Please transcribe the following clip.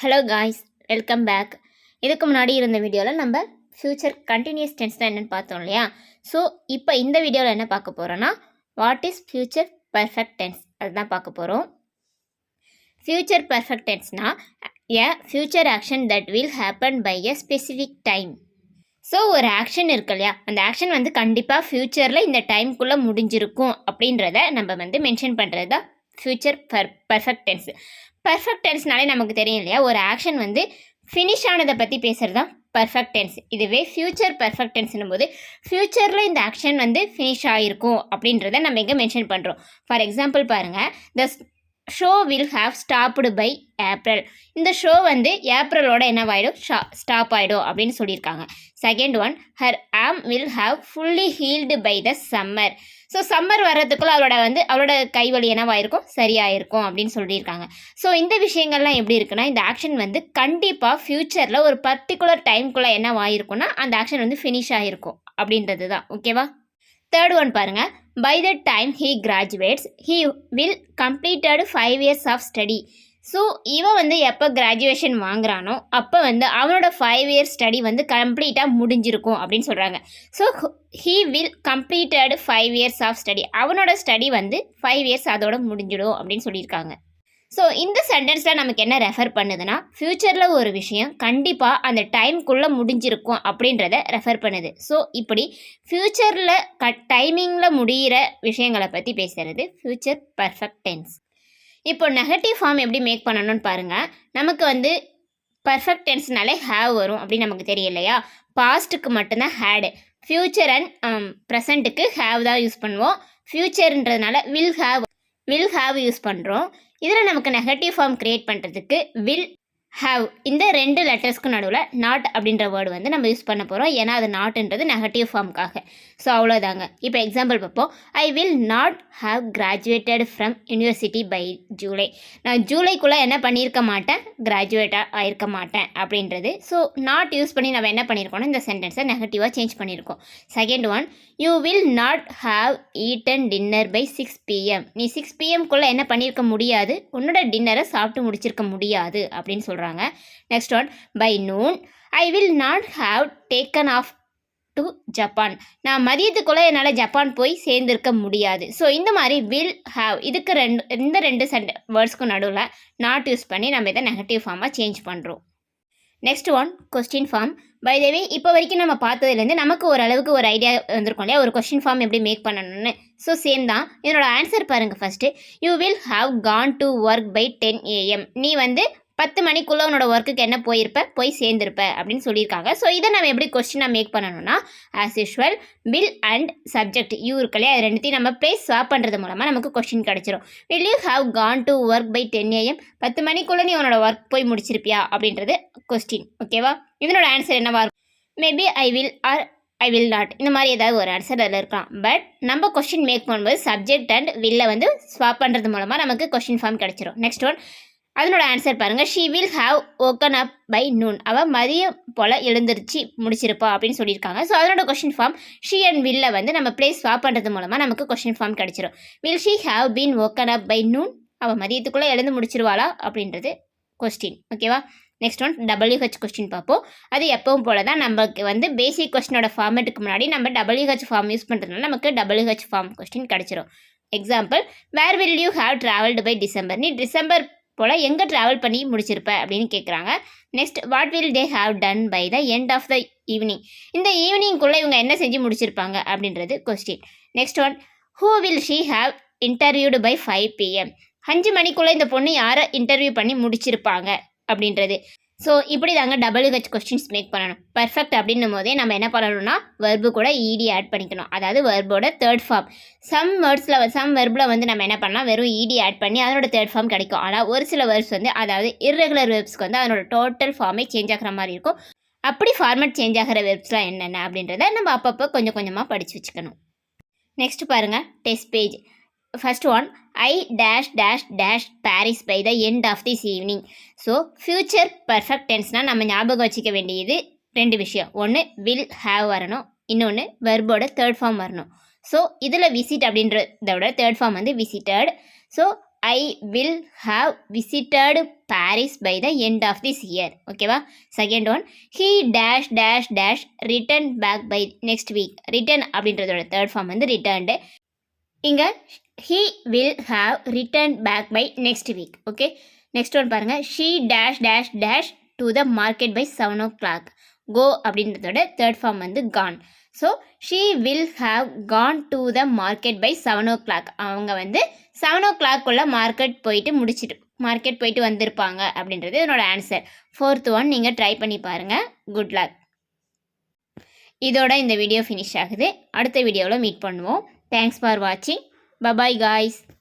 Hello guys, welcome back. இதுக்கு முன்னாடி இருந்த வீடியோவில் நம்ம ஃப்யூச்சர் கண்டினியூஸ் டென்ஸ் தான் என்னென்னு பார்த்தோம் இல்லையா? ஸோ இப்போ இந்த வீடியோவில் என்ன பார்க்க போகிறோன்னா, what is future perfect tense அதுதான் பார்க்க போகிறோம். ஃப்யூச்சர் பர்ஃபெக்ட் டென்ஸ்னால் a future action that will happen by a specific time. So ஒரு ஆக்ஷன் இருக்கு இல்லையா, அந்த ஆக்ஷன் வந்து கண்டிப்பாக ஃப்யூச்சரில் இந்த டைம்குள்ளே முடிஞ்சிருக்கும் அப்படின்றத நம்ம வந்து மென்ஷன் பண்ணுறது தான் ஃப்யூச்சர் பர்ஃபெக்ட் டென்ஸ். பர்ஃபெக்ட் டென்ஸ்னாலே நமக்கு தெரியும் இல்லையா, ஒரு ஆக்ஷன் வந்து ஃபினிஷ் ஆனதை பற்றி பேசுகிறது தான் பர்ஃபெக்ட் டென்ஸ். இதுவே ஃப்யூச்சர் பர்ஃபெக்ட் டென்ஸ்னும் போது ஃப்யூச்சரில் இந்த ஆக்ஷன் வந்து ஃபினிஷ் ஆகிருக்கும் அப்படின்றத நம்ம எங்கே மென்ஷன் பண்ணுறோம். ஃபார் எக்ஸாம்பிள் பாருங்கள், the show will have stopped by April. இந்த ஷோ வந்து ஏப்ரலோட என்னவாயிடும், ஸ்டாப் ஆகிடும் அப்படின்னு சொல்லியிருக்காங்க. Second one, her arm will have fully healed by the summer. So summer வர்றதுக்குள்ள அவளோட கைவலி என்னவாயிருக்கும், சரியாயிருக்கும் அப்படின்னு சொல்லியிருக்காங்க. ஸோ இந்த விஷயங்கள்லாம் எப்படி இருக்குன்னா, இந்த ஆக்ஷன் வந்து கண்டிப்பாக ஃப்யூச்சரில் ஒரு பர்டிகுலர் டைம்குள்ளே என்னவாயிருக்கும்னா அந்த ஆக்ஷன் வந்து ஃபினிஷ் ஆகிருக்கும் அப்படின்றது தான். ஓகேவா? தேர்ட் ஒன் பாருங்கள், by the time he graduates he will completed 5 years of study. So இவன் வந்து எப்போ கிராஜுவேஷன் வாங்குறானோ அப்போ வந்து அவனோட 5 years ஸ்டடி வந்து கம்ப்ளீட்டாக முடிஞ்சிருக்கும் அப்படின்னு சொல்கிறாங்க. So he will completed 5 years of study. அவனோட ஸ்டடி வந்து 5 years அதோட முடிஞ்சிடும் அப்படின்னு சொல்லியிருக்காங்க. ஸோ இந்த சென்டென்ஸில் நமக்கு என்ன ரெஃபர் பண்ணுதுன்னா, ஃப்யூச்சரில் ஒரு விஷயம் கண்டிப்பாக அந்த டைம்குள்ளே முடிஞ்சிருக்கும் அப்படின்றத ரெஃபர் பண்ணுது. ஸோ இப்படி ஃப்யூச்சரில் டைமிங்கில் முடிகிற விஷயங்களை பற்றி பேசுகிறது ஃப்யூச்சர் பர்ஃபெக்ட் டென்ஸ். இப்போ நெகட்டிவ் ஃபார்ம் எப்படி மேக் பண்ணணும்னு பாருங்கள். நமக்கு வந்து பர்ஃபெக்ட் டென்ஸ்னாலே ஹேவ் வரும் அப்படின்னு நமக்கு தெரியலையா. பாஸ்ட்டுக்கு மட்டும்தான் ஹேடு, ஃப்யூச்சர் அண்ட் ப்ரெசண்ட்டுக்கு ஹேவ் தான் யூஸ் பண்ணுவோம். ஃப்யூச்சர்ன்றதுனால வில் ஹாவ் யூஸ் பண்ணுறோம். இதில் நமக்கு நெகட்டிவ் ஃபார்ம் க்ரியேட் பண்ணுறதுக்கு வில் ஹாவ் இந்த 2 லெட்டர்ஸ்க்கு நடுவில் நாட் அப்படின்ற வேர்டு வந்து நம்ம யூஸ் பண்ண போகிறோம். ஏன்னா அது நாட்ன்றது நெகட்டிவ் ஃபார்முக்காக. ஸோ அவ்வளோதாங்க. இப்போ எக்ஸாம்பிள் பார்ப்போம். I will not have graduated from university by July. நான் ஜூலைக்குள்ளே என்ன பண்ணியிருக்க மாட்டேன், கிராஜுவேட்டாக ஆயிருக்க மாட்டேன் அப்படின்றது. ஸோ நாட் யூஸ் பண்ணி நம்ம என்ன பண்ணியிருக்கோம்னா இந்த சென்டென்ஸை நெகட்டிவாக சேஞ்ச் பண்ணியிருக்கோம். Second one, you will not have eaten dinner by 6 PM. நீ 6 PM என்ன பண்ணியிருக்க முடியாது, உன்னோட டின்னரை சாப்பிட்டு முடிச்சிருக்க முடியாது அப்படின்னு சொல்கிறாங்க. Next one, by noon I will not have taken off to Japan. நான் மதியத்துக்குள்ளே என்னால் ஜப்பான் போய் சேர்ந்திருக்க முடியாது. ஸோ இந்த மாதிரி வில் ஹாவ் இதுக்கு இந்த ரெண்டு வேர்ட்ஸ்க்கும் நடுவில் நாட் யூஸ் பண்ணி நம்ம இதை நெகட்டிவ் ஃபார்மாக சேஞ்ச் பண்ணுறோம். Next one, question form. By the way, இப்போ வரைக்கும் நம்ம பார்த்ததுலேருந்து நமக்கு ஓரளவுக்கு ஒரு ஐடியா வந்திருக்கும் இல்லையா, ஒரு கொஸ்டின் ஃபார்ம் எப்படி மேக் பண்ணணும்னு. ஸோ சேம் தான். இதனோட ஆன்சர் பாருங்கள். First, you will have gone to work by 10 AM. நீ வந்து 10 மணிக்குள்ளே உன்னோட ஒர்க்குக்கு என்ன போய் சேர்ந்துருப்ப அப்படின்னு சொல்லியிருக்காங்க. ஸோ இதை நம்ம எப்படி கொஸ்டினாக மேக் பண்ணணும்னா, as usual will and subject you இருக்கலையே, அது ரெண்டுத்தையும் நம்ம பிளேஸ் ஸ்வாப் பண்ணுறது மூலமாக நமக்கு கொஸ்டின் கிடச்சிரும். Will you have gone to work by 10 AM. 10 மணிக்குள்ளே நீ உன்னோட ஒர்க் போய் முடிச்சிருப்பியா அப்படின்றது கொஸ்டின். ஓகேவா? இதனோட ஆன்சர் என்னவா இருக்கும்? Maybe I will or I will not, இந்த மாதிரி ஏதாவது ஒரு ஆன்சர் அதில் இருக்கலாம். பட் நம்ம கொஸ்டின் மேக் பண்ணும்போது சப்ஜெக்ட் அண்ட் வில்லை வந்து ஸ்வாப் பண்ணுறது மூலமாக நமக்கு கொஸ்டின் ஃபார்ம் கிடச்சிரும். நெக்ஸ்ட் ஒன், அதனோட ஆன்சர் பாருங்கள். She will have woken up by noon. அவள் மதியம் போல் எழுந்திருச்சு முடிச்சிருப்பா அப்படின்னு சொல்லியிருக்காங்க. ஸோ அதனோட கொஸ்டின் ஃபார்ம் ஷீ அண்ட் வில்லை வந்து நம்ம பிளேஸ் ஸ்வாப் பண்ணுறது மூலமாக நமக்கு கொஸ்டின் ஃபார்ம் கிடச்சிரும். Will she have been woken up by noon. அவள் மதியத்துக்குள்ளே எழுந்து முடிச்சிருவாளா அப்படின்றது கொஸ்டின். ஓகேவா? நெக்ஸ்ட் ஒன், WH கொஸ்டின் பார்ப்போம். அது எப்பவும் போல தான் நமக்கு வந்து பேசிக் கொஸ்டினோட ஃபார்மேட்டுக்கு முன்னாடி நம்ம WH ஃபார்ம் யூஸ் பண்ணுறதுனால நமக்கு WH ஃபார்ம் கொஸ்டின் கிடச்சிரும். Example, where will you have travelled by December. நீ டிசம்பர் போல் எங்கே ட்ராவல் பண்ணி முடிச்சிருப்ப அப்படின்னு கேட்குறாங்க. Next, what will they have done by the end of the evening. இந்த ஈவினிங்குள்ளே இவங்க என்ன செஞ்சு முடிச்சிருப்பாங்க அப்படின்றது question. Next one, who will she have interviewed by 5 PM. 5 மணிக்குள்ளே இந்த பொண்ணு யாரை இன்டர்வியூ பண்ணி முடிச்சிருப்பாங்க அப்படின்றது. ஸோ இப்படி தாங்க WH கொஸ்டின்ஸ் மேக் பண்ணணும். பர்ஃபெக்ட் அப்படின்னும் போதே நம்ம என்ன பண்ணணும்னா வெர்பு கூட ED ஆட் பண்ணிக்கணும். அதாவது வெர்போட தேர்ட் ஃபார்ம். சம் வெர்பில் வந்து நம்ம என்ன பண்ணலாம், வெறும் ED ஆட் பண்ணி அதனோட தேர்ட் ஃபார்ம் கிடைக்கும். ஆனால் ஒரு சில வேர்ப்ஸ் வந்து, அதாவது இர்ரெகுலர் வெர்ப்ஸ்க்கு வந்து அதனோட டோட்டல் ஃபார்மே சேஞ்ச் ஆகிற மாதிரி இருக்கும். அப்படி ஃபார்மேட் சேஞ்ச் ஆகிற வெர்ப்ஸ்லாம் என்னென்ன அப்படின்றத நம்ம அப்பப்போ கொஞ்சம் கொஞ்சமாக படித்து வச்சுக்கணும். நெக்ஸ்ட் பாருங்கள், test page. First one, I dash dash dash Paris by the end of this evening. So future perfect டென்ஸ்னால் நம்ம ஞாபகம் வச்சுக்க வேண்டியது 2 விஷயம். ஒன்று வில் ஹாவ் வரணும், இன்னொன்று வெர்போட தேர்ட் ஃபார்ம் வரணும். ஸோ இதில் விசிட் அப்படின்றதோட தேர்ட் ஃபார்ம் வந்து visited. So I will have visited Paris by the end of this year. ஓகேவா? Second one, he dash dash dash return back by next week. Return அப்படின்றதோட third form வந்து returned. இங்கே he will have return back by next week. Okay, next one பாருங்கள். She dash dash dash to the market by 7 o'clock. Go அப்படின்றதோட third form வந்து gone. So she will have gone to the market by 7 o'clock. அவங்க வந்து 7 o'clock market போயிட்டு வந்திருப்பாங்க அப்படின்றது என்னோட answer. Fourth one நீங்கள் try பண்ணி பாருங்கள். Good luck. இதோட இந்த வீடியோ ஃபினிஷ் ஆகுது. அடுத்த வீடியோவில் மீட் பண்ணுவோம். தேங்க்ஸ் ஃபார் வாட்சிங். Bye bye guys.